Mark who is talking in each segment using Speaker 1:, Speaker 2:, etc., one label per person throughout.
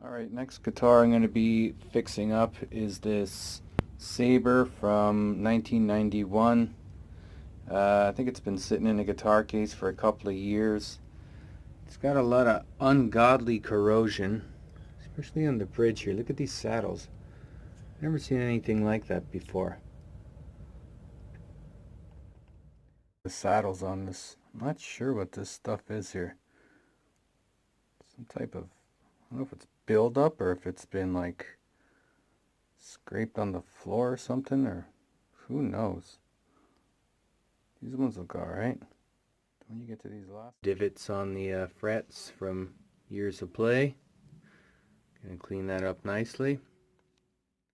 Speaker 1: Alright, next guitar I'm going to be fixing up is this Saber from 1991. I think it's been sitting in a guitar case for a couple of years. It's got a lot of ungodly corrosion, especially on the bridge here. Look at these saddles. I've never seen anything like that before. The saddles on this, I'm not sure what this stuff is here. Some type of, I don't know if it's buildup or if it's been like scraped on the floor or something, or who knows. These ones look alright. When you get to these last divots on the frets from years of play, gonna clean that up nicely.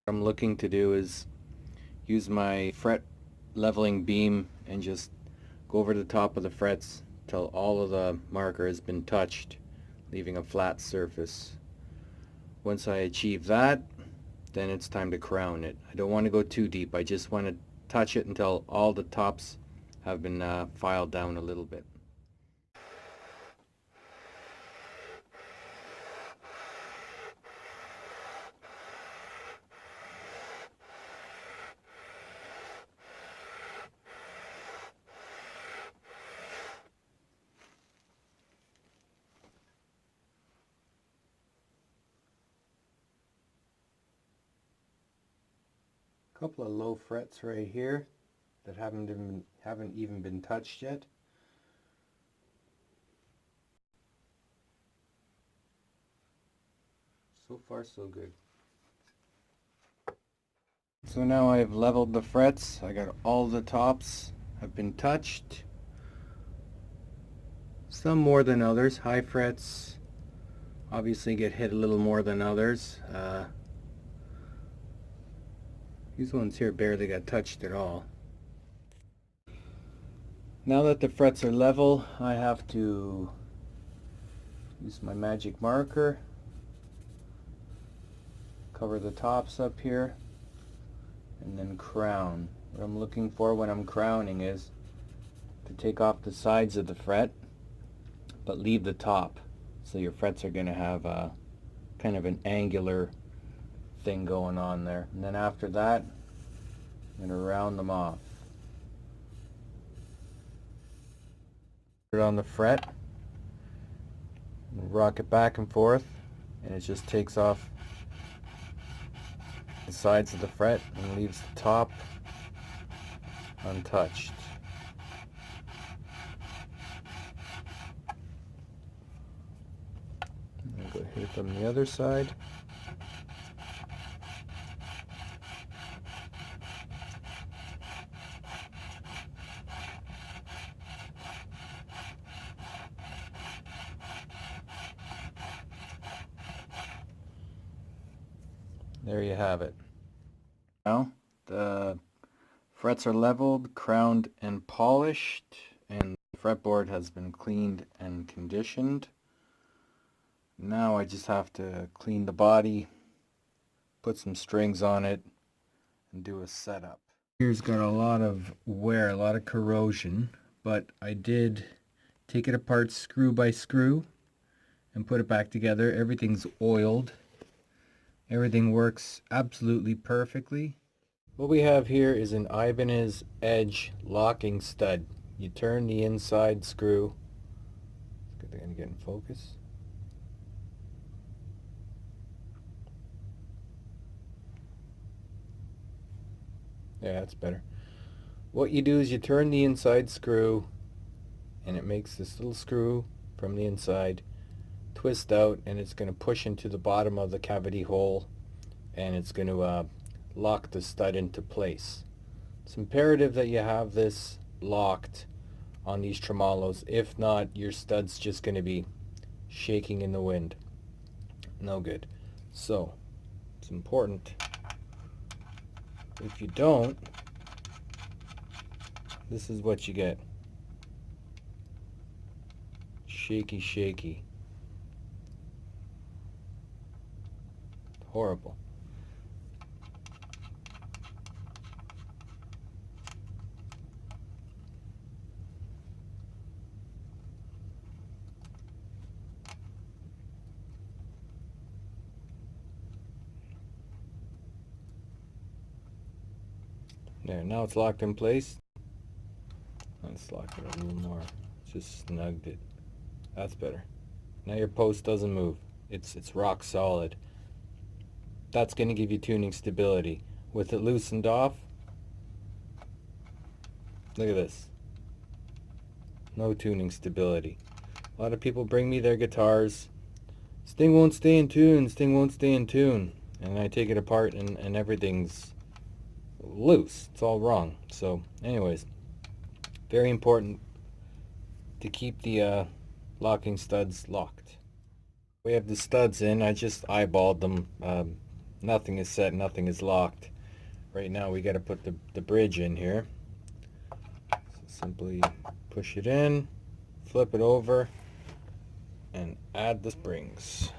Speaker 1: What I'm looking to do is use my fret leveling beam and just go over the top of the frets till all of the marker has been touched, leaving a flat surface. Once I achieve that, then it's time to crown it. I don't want to go too deep. I just want to touch it until all the tops have been filed down a little bit. Couple of low frets right here that haven't even been touched yet. So far so good. So now I've leveled the frets. I got all the tops have been touched. Some more than others. High frets obviously get hit a little more than others. These ones here barely got touched at all. Now that the frets are level, I have to use my magic marker, cover the tops up here, and then crown. What I'm looking for when I'm crowning is to take off the sides of the fret, but leave the top. So your frets are going to have a kind of an angular thing going on there. And then after that, I'm going to round them off. Put it on the fret, rock it back and forth, and it just takes off the sides of the fret and leaves the top untouched. And go hit it from the other side. There you have it. Now the frets are leveled, crowned, and polished, and the fretboard has been cleaned and conditioned. Now I just have to clean the body, put some strings on it, and do a setup. Here's got a lot of wear, a lot of corrosion, but I did take it apart screw by screw and put it back together. Everything's oiled. Everything works absolutely perfectly. What we have here is an Ibanez edge locking stud. You turn the inside screw. Let's get in focus. Yeah, that's better. What you do is you turn the inside screw, and it makes this little screw from the inside twist out, and it's going to push into the bottom of the cavity hole, and it's going to lock the stud into place. It's imperative that you have this locked on these tremolos. If not, your stud's just going to be shaking in the wind. No good. So it's important. If you don't, this is what you get. Shaky, shaky. Horrible. There, now it's locked in place. Let's lock it a little more. Just snugged it. That's better. Now your post doesn't move. It's rock solid. That's going to give you tuning stability. With it loosened off, look at this. No tuning stability. A lot of people bring me their guitars. This thing won't stay in tune. This thing won't stay in tune. And I take it apart and everything's loose. It's all wrong. So anyways, very important to keep the locking studs locked. We have the studs in. I just eyeballed them. Nothing is set, nothing is locked. Right now we got to put the bridge in here. So simply push it in, flip it over, and add the springs.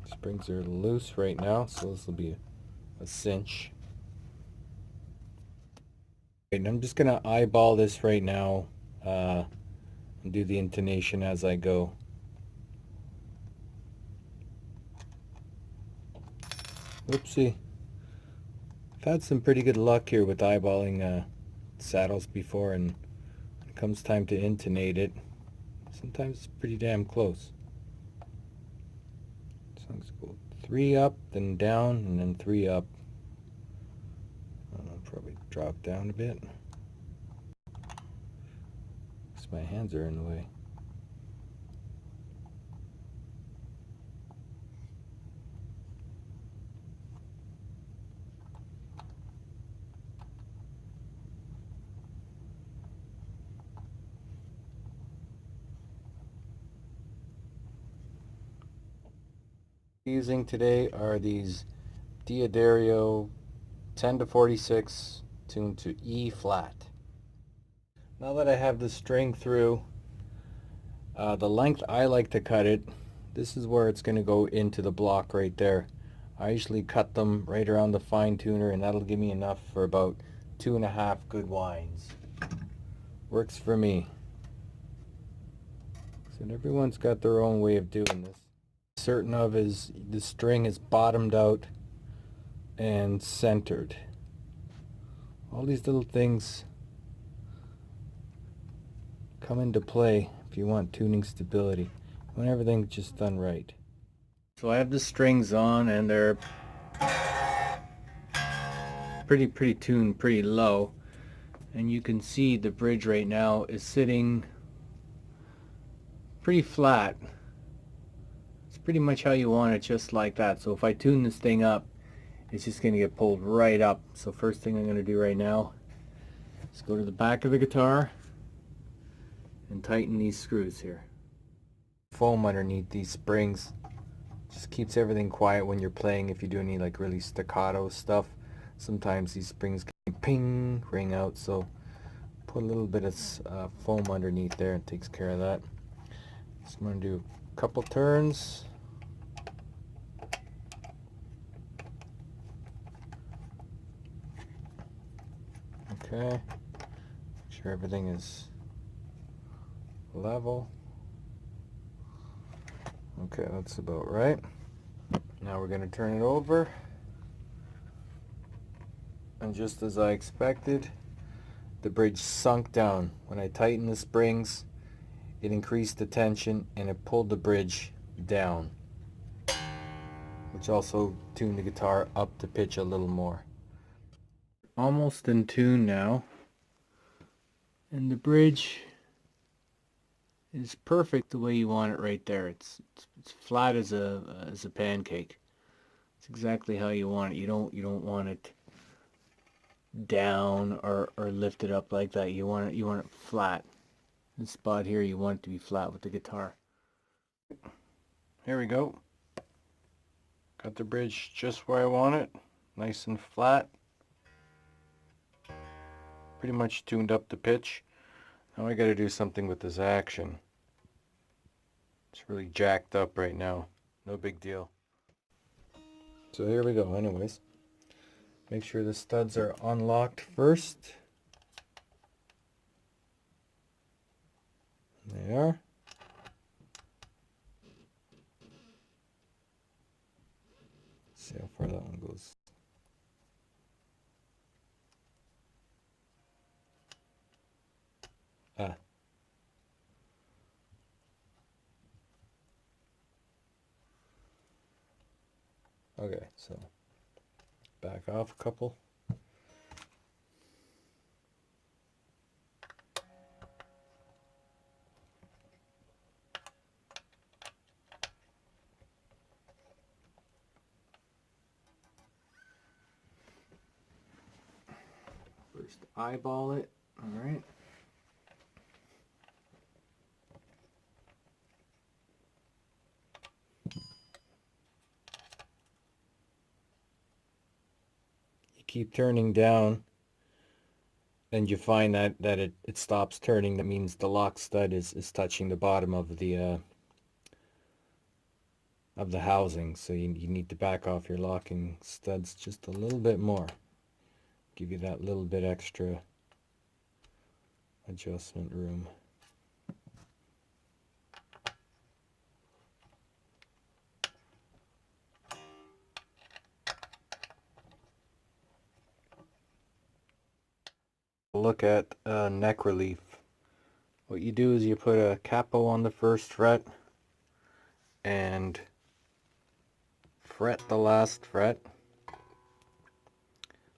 Speaker 1: Springs are loose right now, so this will be a cinch. Right, and I'm just gonna eyeball this right now and do the intonation as I go. Whoopsie. I've had some pretty good luck here with eyeballing saddles before, and when it comes time to intonate it, sometimes it's pretty damn close. So let's go 3 up, then down, and then 3 up. I'll probably drop down a bit. Because my hands are in the way. Using today are these Diodario 10 to 46 tuned to E flat. Now that I have the string through, the length I like to cut it, this is where it's going to go into the block right there. I usually cut them right around the fine tuner, and that'll give me enough for about 2.5 good winds. Works for me. So everyone's got their own way of doing this. Certain of is the string is bottomed out and centered. All these little things come into play if you want tuning stability. When everything's just done right. So I have the strings on, and they're pretty tuned pretty low, and you can see the bridge right now is sitting pretty flat. It's pretty much how you want it, just like that. So if I tune this thing up, it's just going to get pulled right up. So first thing I'm going to do right now is go to the back of the guitar and tighten these screws here. Foam underneath these springs just keeps everything quiet when you're playing. If you do any like really staccato stuff, sometimes these springs can ping, ring out. So put a little bit of foam underneath there, and takes care of that. So I'm going to do a couple turns. Okay, make sure everything is level. Okay, that's about right. Now we're going to turn it over. And just as I expected, the bridge sunk down. When I tightened the springs, it increased the tension and it pulled the bridge down, which also tuned the guitar up to pitch a little more. Almost in tune now, and the bridge is perfect the way you want it right there. It's flat as a pancake. It's exactly how you want it. You don't want it down or lifted up like that. You want it flat. This spot here, you want it to be flat with the guitar. Here we go. Got the bridge just where I want it, nice and flat. Pretty much tuned up the pitch. Now I got to do something with this action. It's really jacked up right now. No big deal. So here we go. Anyways, make sure the studs are unlocked first. They are. See how far that one goes. Ah. Okay, so back off a couple. First eyeball it, all right. You keep turning down and you find that it stops turning. That means the lock stud is touching the bottom of the housing, so you need to back off your locking studs just a little bit more. Give you that little bit extra adjustment room. Look at neck relief. What you do is you put a capo on the first fret and fret the last fret.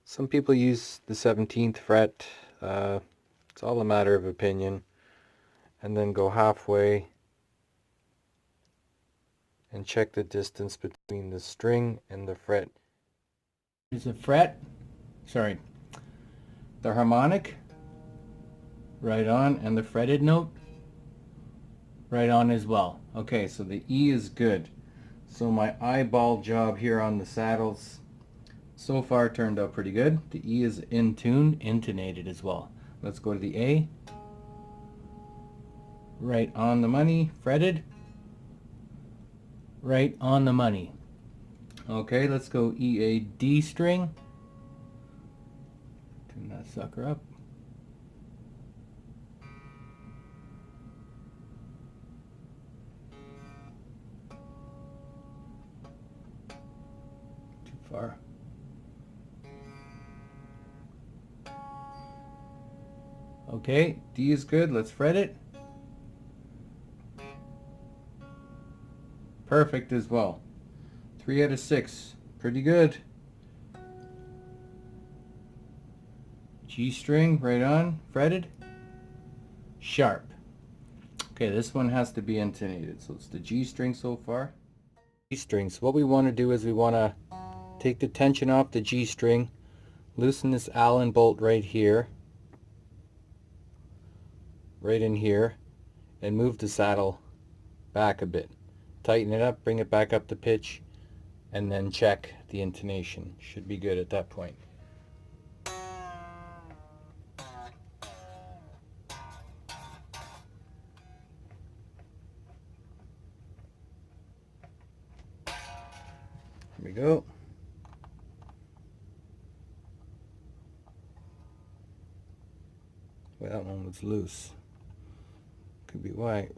Speaker 1: Some people use the 17th fret. It's all a matter of opinion. And then go halfway and check the distance between the string and the fret. There's a fret, sorry, the harmonic right on, and the fretted note right on as well. Okay, so the E is good. So my eyeball job here on the saddles so far turned out pretty good. The E is in tune, intonated as well. Let's go to the A. Right on the money, fretted. Right on the money. Okay, let's go E, A, D string. Tune that sucker up. Too far. Okay, D is good. Let's fret it. Perfect as well. 3 out of 6. Pretty good. G string, right on, fretted. Sharp. Okay, this one has to be intonated. So it's the G string so far. G string. So what we want to do is we want to take the tension off the G string, loosen this Allen bolt right here, right in here, and move the saddle back a bit. Tighten it up, bring it back up to pitch, and then check the intonation. Should be good at that point. Here we go. Well, that one was loose. Could be why.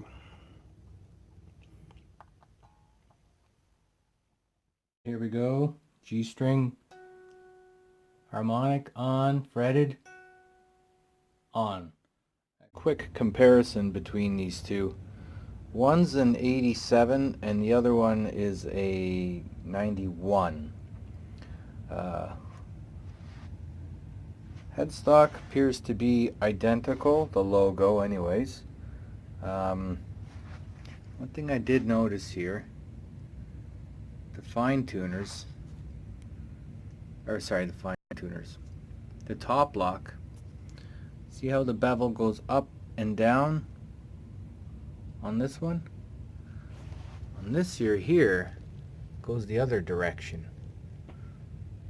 Speaker 1: Here we go. G string, harmonic on, fretted, on. A quick comparison between these two. One's an 87 and the other one is a 91. Headstock appears to be identical, the logo anyways. One thing I did notice here, the fine tuners, the top lock, see how the bevel goes up and down on this one? On this here goes the other direction.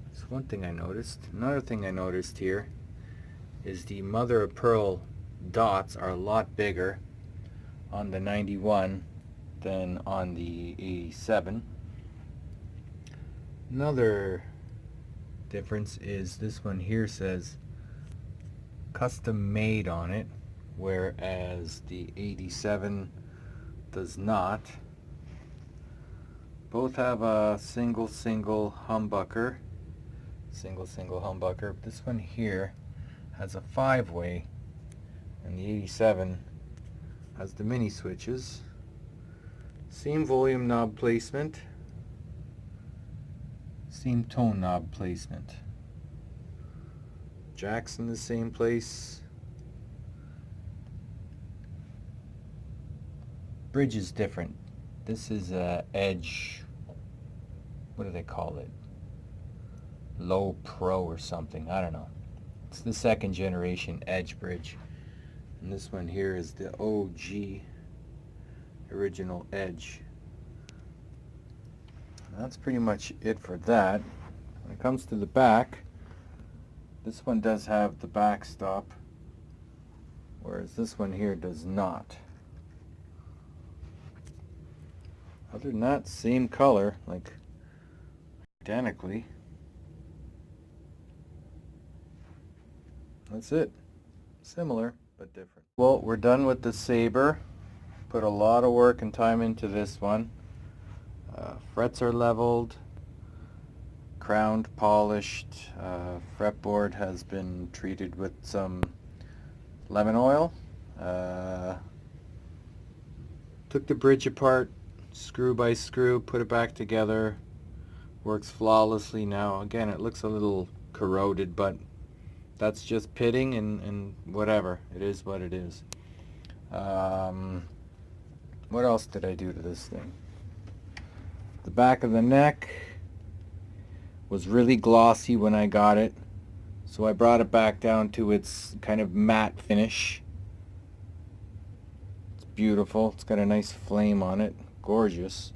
Speaker 1: That's one thing I noticed. Another thing I noticed here is the mother of pearl dots are a lot bigger on the 91 than on the 87. Another difference is this one here says custom made on it, whereas the 87 does not. Both have a single humbucker. Single humbucker. This one here has a 5-way, and the 87 has the mini switches. Same volume knob placement. Same tone knob placement. Jack's in the same place. Bridge is different. This is Edge, what do they call it? Low Pro or something, I don't know. It's the second generation Edge bridge. And this one here is the OG original Edge. That's pretty much it for that. When it comes to the back, this one does have the backstop, whereas this one here does not. Other than that, same color, like identically. That's it. Similar, but different. Well, we're done with the Saber. Put a lot of work and time into this one. Frets are leveled, crowned, polished. Fretboard has been treated with some lemon oil. Took the bridge apart, screw by screw, put it back together. Works flawlessly now. Again, it looks a little corroded, but that's just pitting and whatever. It is what it is. What else did I do to this thing? The back of the neck was really glossy when I got it, so I brought it back down to its kind of matte finish. It's beautiful. It's got a nice flame on it. Gorgeous.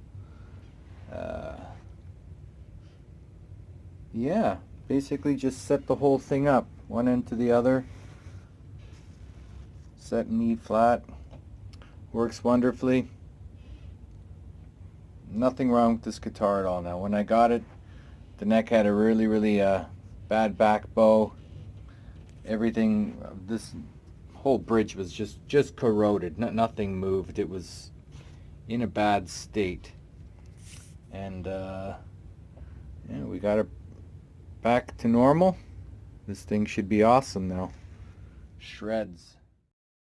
Speaker 1: Yeah, basically just set the whole thing up, one end to the other. Set in E flat. Works wonderfully. Nothing wrong with this guitar at all now. When I got it, the neck had a really bad back bow. Everything, this whole bridge was just corroded. Nothing moved. It was in a bad state. And yeah, we got it back to normal. This thing should be awesome now. Shreds.